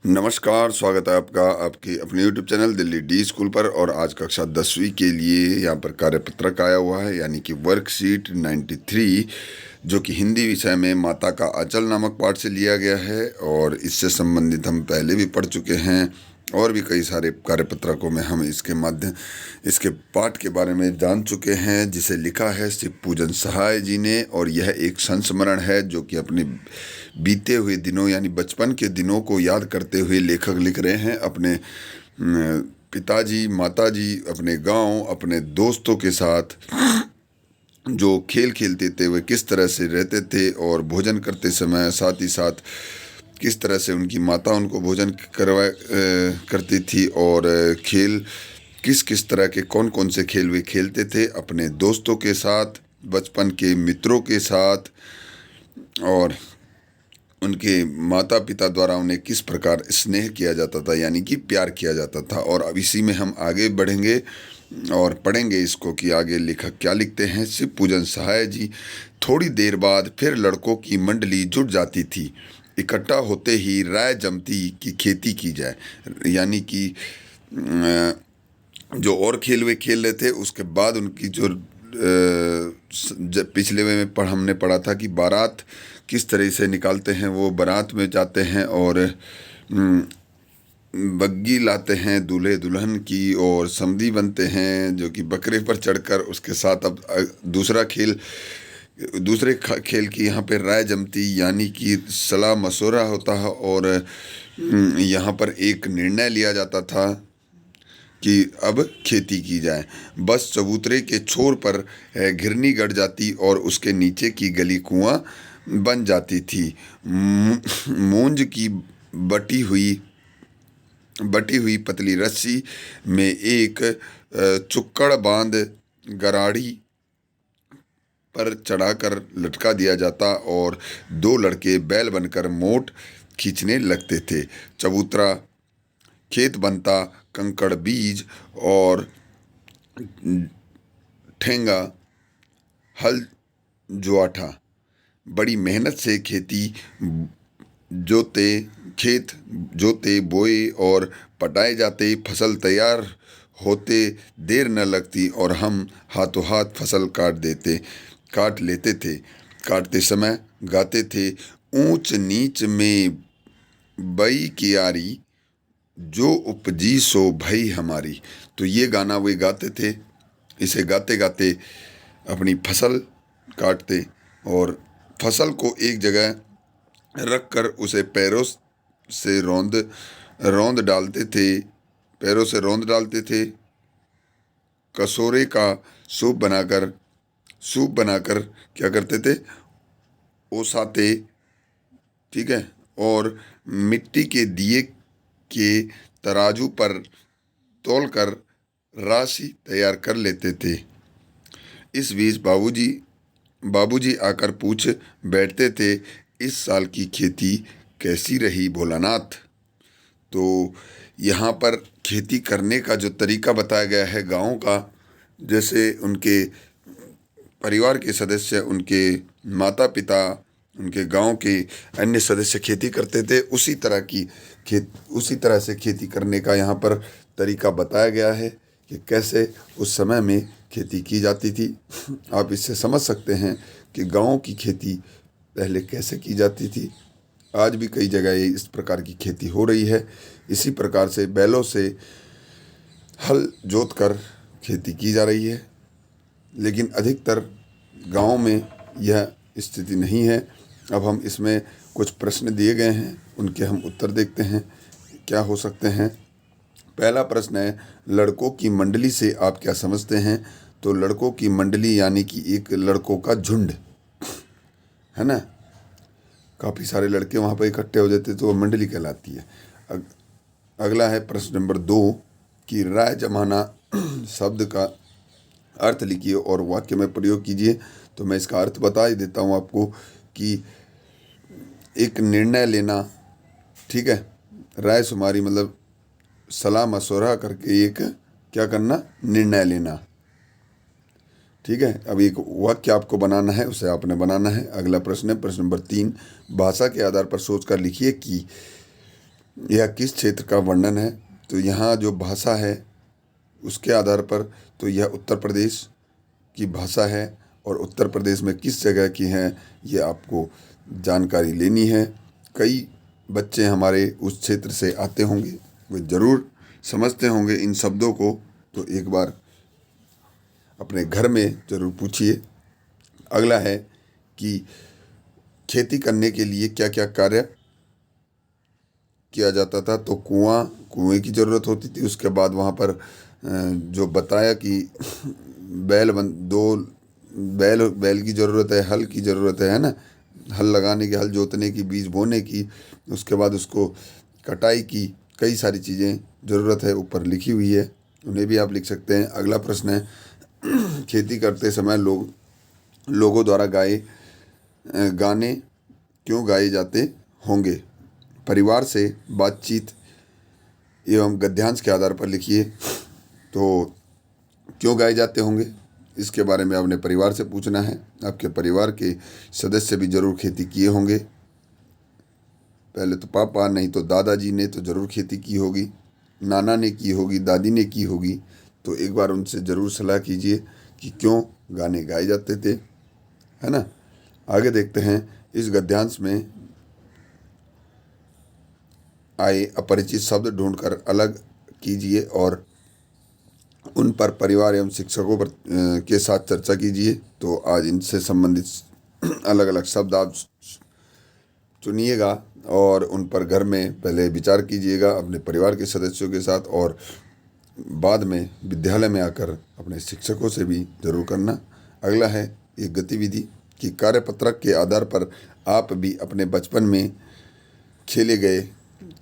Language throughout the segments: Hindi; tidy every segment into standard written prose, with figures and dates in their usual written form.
नमस्कार, स्वागत है आपका आपके अपने YouTube channel Delhi D school पर। और आज कक्षा 10वीं के लिए यहाँ पर कार्यपत्रक आया हुआ है, यानी कि वर्कशीट 93, जो कि हिंदी विषय में माता का आंचल नामक पाठ से लिया गया है। और इससे संबंधित हम पहले भी पढ़ चुके हैं और भी कई सारे कार्यपत्रकों में हम इसके पाठ के बारे में जान चुके हैं, जिसे लिखा है शिव पूजन सहाय जी ने। और यह एक संस्मरण है जो कि अपने बीते हुए दिनों यानी बचपन के दिनों को याद करते हुए लेखक लिख रहे हैं। अपने पिताजी, माताजी, अपने गांव, अपने दोस्तों के साथ जो खेल खेलते थे वे किस तरह से रहते थे, और भोजन करते समय साथ ही साथ किस तरह से उनकी माता उनको भोजन करती थी, और खेल किस किस तरह के कौन कौन से खेल वे खेलते थे अपने दोस्तों के साथ, बचपन के मित्रों के साथ, और उनके माता पिता द्वारा उन्हें किस प्रकार स्नेह किया जाता था, यानी कि प्यार किया जाता था। और अब इसी में हम आगे बढ़ेंगे और पढ़ेंगे इसको कि आगे लेखक क्या लिखते हैं। शिव पूजन सहाय जी। थोड़ी देर बाद फिर लड़कों की मंडली जुट जाती थी। इकट्ठा होते ही राय जमती कि खेती की जाए, यानी कि जो और खेल वे खेल रहे थे उसके बाद उनकी जो पिछले में हमने पढ़ा था कि बारात किस तरह से निकालते हैं। वो बारात में जाते हैं और बग्गी लाते हैं दूल्हे दुल्हन की, और समधी बनते हैं जो कि बकरे पर चढ़कर उसके साथ अब दूसरे खेल की यहाँ पे राय जमती, यानी कि सलाह मशवरा होता है। और यहाँ पर एक निर्णय लिया जाता था कि अब खेती की जाए। बस चबूतरे के छोर पर घिरनी गड़ जाती और उसके नीचे की गली कुआं बन जाती थी। मूंज की बटी हुई पतली रस्सी में एक चुक्कड़ बांध गराड़ी पर चढ़ाकर लटका दिया जाता और दो लड़के बैल बनकर मोट खींचने लगते थे। चबूतरा खेत बनता, कंकड़ बीज और ठेंगा हल जुआठा। बड़ी मेहनत से खेत जोते बोए और पटाए जाते, फसल तैयार होते देर न लगती और हम हाथों हाथ फसल काट लेते थे। काटते समय गाते थे, ऊंच नीच में बई कियारी, जो उपजी सो भई हमारी। तो ये गाना वे गाते थे। इसे गाते गाते अपनी फसल काटते और फसल को एक जगह रख कर उसे पैरों से रौंद डालते थे। कसोरे का सूप बनाकर क्या करते थे, ओसाते, ठीक है, और मिट्टी के दिए के तराजू पर तौलकर राशि तैयार कर लेते थे। इस बीच बाबूजी आकर पूछ बैठते थे, इस साल की खेती कैसी रही भोलानाथ। तो यहाँ पर खेती करने का जो तरीका बताया गया है गाँव का, जैसे उनके परिवार के सदस्य, उनके माता पिता, उनके गांव के अन्य सदस्य खेती करते थे, उसी तरह से खेती करने का यहाँ पर तरीका बताया गया है कि कैसे उस समय में खेती की जाती थी। आप इससे समझ सकते हैं कि गाँव की खेती पहले कैसे की जाती थी। आज भी कई जगह इस प्रकार की खेती हो रही है। इसी प्रकार से बैलों से हल जोत कर खेती की जा रही है, लेकिन अधिकतर गाँव में यह स्थिति नहीं है। अब हम इसमें कुछ प्रश्न दिए गए हैं, उनके हम उत्तर देखते हैं क्या हो सकते हैं। पहला प्रश्न है, लड़कों की मंडली से आप क्या समझते हैं। तो लड़कों की मंडली यानी कि एक लड़कों का झुंड है ना, काफ़ी सारे लड़के वहाँ पर इकट्ठे हो जाते तो वो मंडली कहलाती है। अगला है प्रश्न नंबर 2 कि राय जमाना शब्द का अर्थ लिखिए और वाक्य में प्रयोग कीजिए। तो मैं इसका अर्थ बता ही देता हूँ आपको कि एक निर्णय लेना, ठीक है, राय शुमारी मतलब सलाह मशवरा करके एक क्या करना, निर्णय लेना, ठीक है। अब एक वाक्य आपको बनाना है, उसे आपने बनाना है। अगला प्रश्न है प्रश्न नंबर 3, भाषा के आधार पर सोचकर लिखिए कि यह किस क्षेत्र का वर्णन है? तो यहाँ जो भाषा है उसके आधार पर तो यह उत्तर प्रदेश की भाषा है, और उत्तर प्रदेश में किस जगह की है ये आपको जानकारी लेनी है। कई बच्चे हमारे उस क्षेत्र से आते होंगे, वे ज़रूर समझते होंगे इन शब्दों को, तो एक बार अपने घर में ज़रूर पूछिए। अगला है कि खेती करने के लिए क्या क्या कार्य किया जाता था? तो कुएं की ज़रूरत होती थी। उसके बाद वहाँ पर जो बताया कि बैल की ज़रूरत है, हल की ज़रूरत है ना, हल लगाने की, हल जोतने की, बीज बोने की, उसके बाद उसको कटाई की, कई सारी चीज़ें ज़रूरत है ऊपर लिखी हुई है, उन्हें भी आप लिख सकते हैं। अगला प्रश्न है खेती करते समय लोगों द्वारा गाने क्यों गाए जाते होंगे? परिवार से बातचीत एवं गद्यांश के आधार पर लिखिए। तो क्यों गाए जाते होंगे इसके बारे में आपने परिवार से पूछना है। आपके परिवार के सदस्य भी ज़रूर खेती किए होंगे, पहले तो पापा, नहीं तो दादाजी ने तो ज़रूर खेती की होगी, नाना ने की होगी, दादी ने की होगी। तो एक बार उनसे ज़रूर सलाह कीजिए कि क्यों गाने गाए जाते थे, है ना। आगे देखते हैं। इस गद्यांश में आए अपरिचित शब्द ढूंढकर अलग कीजिए और उन पर परिवार एवं शिक्षकों पर के साथ चर्चा कीजिए। तो आज इनसे संबंधित अलग अलग शब्द आप चुनिएगा और उन पर घर में पहले विचार कीजिएगा अपने परिवार के सदस्यों के साथ, और बाद में विद्यालय में आकर अपने शिक्षकों से भी ज़रूर करना। अगला है एक गतिविधि कि कार्यपत्रक के आधार पर आप भी अपने बचपन में खेले गए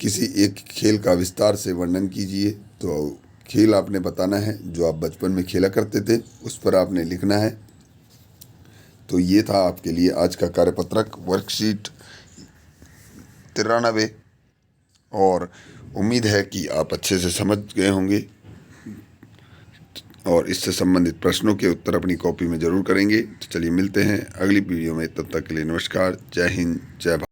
किसी एक खेल का विस्तार से वर्णन कीजिए। तो खेल आपने बताना है जो आप बचपन में खेला करते थे, उस पर आपने लिखना है। तो ये था आपके लिए आज का कार्यपत्रक वर्कशीट 93, और उम्मीद है कि आप अच्छे से समझ गए होंगे और इससे संबंधित प्रश्नों के उत्तर अपनी कॉपी में ज़रूर करेंगे। तो चलिए मिलते हैं अगली वीडियो में, तब तक के लिए नमस्कार, जय हिंद, जय भारत।